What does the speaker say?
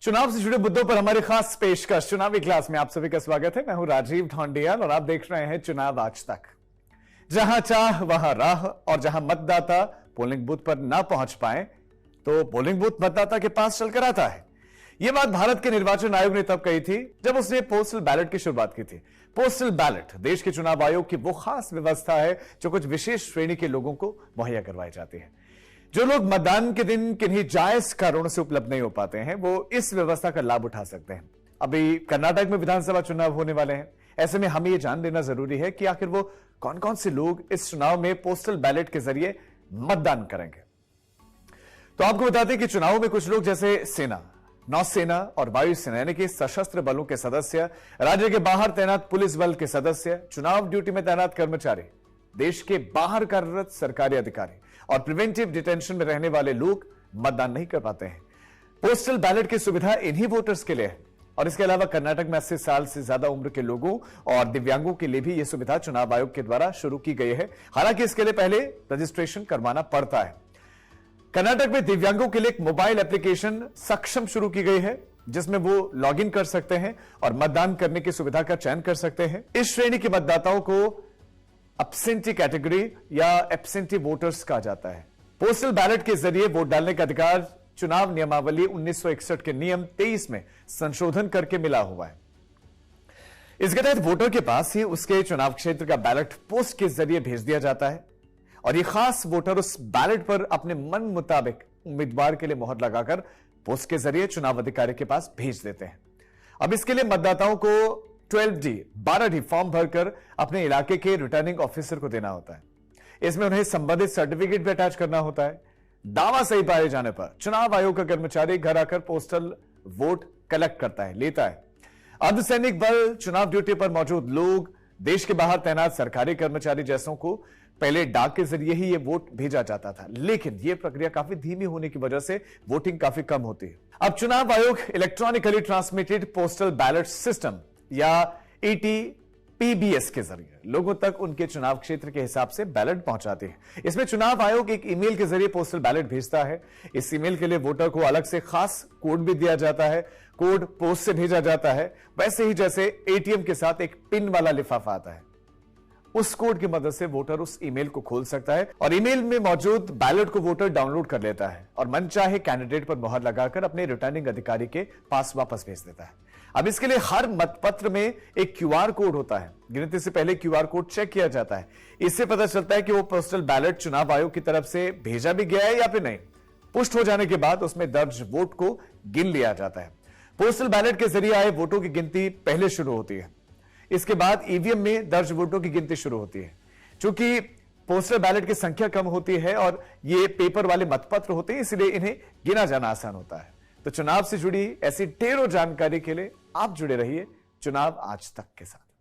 चुनाव से जुड़े मुद्दों पर हमारी खास पेशकश चुनावी क्लास में आप सभी का स्वागत है। मैं हूं राजीव ढोंडियाल और आप देख रहे हैं चुनाव आज तक। जहां चाह वहां राह और जहां मतदाता पोलिंग बूथ पर ना पहुंच पाए तो पोलिंग बूथ मतदाता के पास चलकर आता है। यह बात भारत के निर्वाचन आयोग ने तब कही थी जब उसने पोस्टल बैलेट की शुरुआत की थी। पोस्टल बैलेट देश के चुनाव आयोग की वो खास व्यवस्था है जो कुछ विशेष श्रेणी के लोगों को मुहैया करवाई जाती है। जो लोग मतदान के दिन किन्हीं जायज कारणों से उपलब्ध नहीं हो पाते हैं वो इस व्यवस्था का लाभ उठा सकते हैं। अभी कर्नाटक में विधानसभा चुनाव होने वाले हैं। ऐसे में हमें यह जान लेना जरूरी है कि आखिर वो कौन कौन से लोग इस चुनाव में पोस्टल बैलेट के जरिए मतदान करेंगे। तो आपको बता दें कि चुनावों में कुछ लोग जैसे सेना, नौसेना और वायुसेना यानी कि सशस्त्र बलों के सदस्य, राज्य के बाहर तैनात पुलिस बल के सदस्य, चुनाव ड्यूटी में तैनात कर्मचारी, देश के बाहर कार्यरत सरकारी अधिकारी और प्रिवेंटिव डिटेंशन में रहने वाले लोग मतदान नहीं कर पाते हैं। पोस्टल बैलेट की सुविधा इन्हीं वोटर्स के लिए है और इसके अलावा कर्नाटक में 80 साल से ज्यादा उम्र के लोगों और दिव्यांगों के लिए भी यह सुविधा चुनाव आयोग के द्वारा शुरू की गई है। हालांकि इसके लिए पहले रजिस्ट्रेशन करवाना पड़ता है। कर्नाटक में दिव्यांगों के लिए एक मोबाइल एप्लीकेशन सक्षम शुरू की गई है जिसमें वो लॉग इन कर सकते हैं और मतदान करने की सुविधा का चयन कर सकते हैं। इस श्रेणी के मतदाताओं को एब्सेंटी कैटेगरी या एब्सेंटी वोटर्स कहा जाता है। पोस्टल बैलेट के जरिए वोट डालने का अधिकार चुनाव नियमावली 1961 के नियम 23 में संशोधन करके मिला हुआ है। इसके तहत वोटर के पास ही उसके चुनाव क्षेत्र का बैलेट पोस्ट के जरिए भेज दिया जाता है और यह खास वोटर उस बैलेट पर अपने मन मुताबिक उम्मीदवार के लिए मोहर लगाकर पोस्ट के जरिए चुनाव अधिकारी के पास भेज देते हैं। अब इसके लिए मतदाताओं को 12D फॉर्म भरकर अपने इलाके के रिटर्निंग ऑफिसर को देना होता है। इसमें उन्हें संबंधित सर्टिफिकेट भी अटैच करना होता है। दावा सही पाए जाने पर चुनाव आयोग का कर्मचारी घर आकर पोस्टल वोट कलेक्ट करता है, लेता है। अर्धसैनिक बल, चुनाव ड्यूटी पर मौजूद लोग, देश के बाहर तैनात सरकारी कर्मचारी जैसों को पहले डाक के जरिए ही यह वोट भेजा जाता था, लेकिन यह प्रक्रिया काफी धीमी होने की वजह से वोटिंग काफी कम होती है। अब चुनाव आयोग electronically transmitted postal ballot system या ETPBS के जरिए लोगों तक उनके चुनाव क्षेत्र के हिसाब से बैलेट पहुंचाते हैं। इसमें चुनाव आयोग एक ईमेल के जरिए पोस्टल बैलेट भेजता है। इस ईमेल के लिए वोटर को अलग से खास कोड भी दिया जाता है। कोड पोस्ट से भेजा जाता है, वैसे ही जैसे ATM के साथ एक पिन वाला लिफाफा आता है। उस कोड की मदद से वोटर उस ईमेल को खोल सकता है और ईमेल में मौजूद बैलेट को वोटर डाउनलोड कर लेता है और मनचाहे कैंडिडेट पर मुहर लगाकर अपने रिटर्निंग अधिकारी के पास वापस भेज देता है। अब इसके लिए हर मतपत्र में एक QR कोड होता है। गिनती से पहले QR कोड चेक किया जाता है। इससे पता चलता है कि वो पोस्टल बैलेट चुनाव आयोग की तरफ से भेजा भी गया है या फिर नहीं। पुष्ट हो जाने के बाद उसमें दर्ज वोट को गिन लिया जाता है। पोस्टल बैलेट के जरिए आए वोटों की गिनती पहले शुरू होती है। इसके बाद EVM में दर्ज वोटों की गिनती शुरू होती है। चूंकि पोस्टल बैलेट की संख्या कम होती है और ये पेपर वाले मतपत्र होते हैं, इसलिए इन्हें गिना जाना आसान होता है। तो चुनाव से जुड़ी ऐसी ढेरों जानकारी के लिए आप जुड़े रहिए चुनाव आज तक के साथ।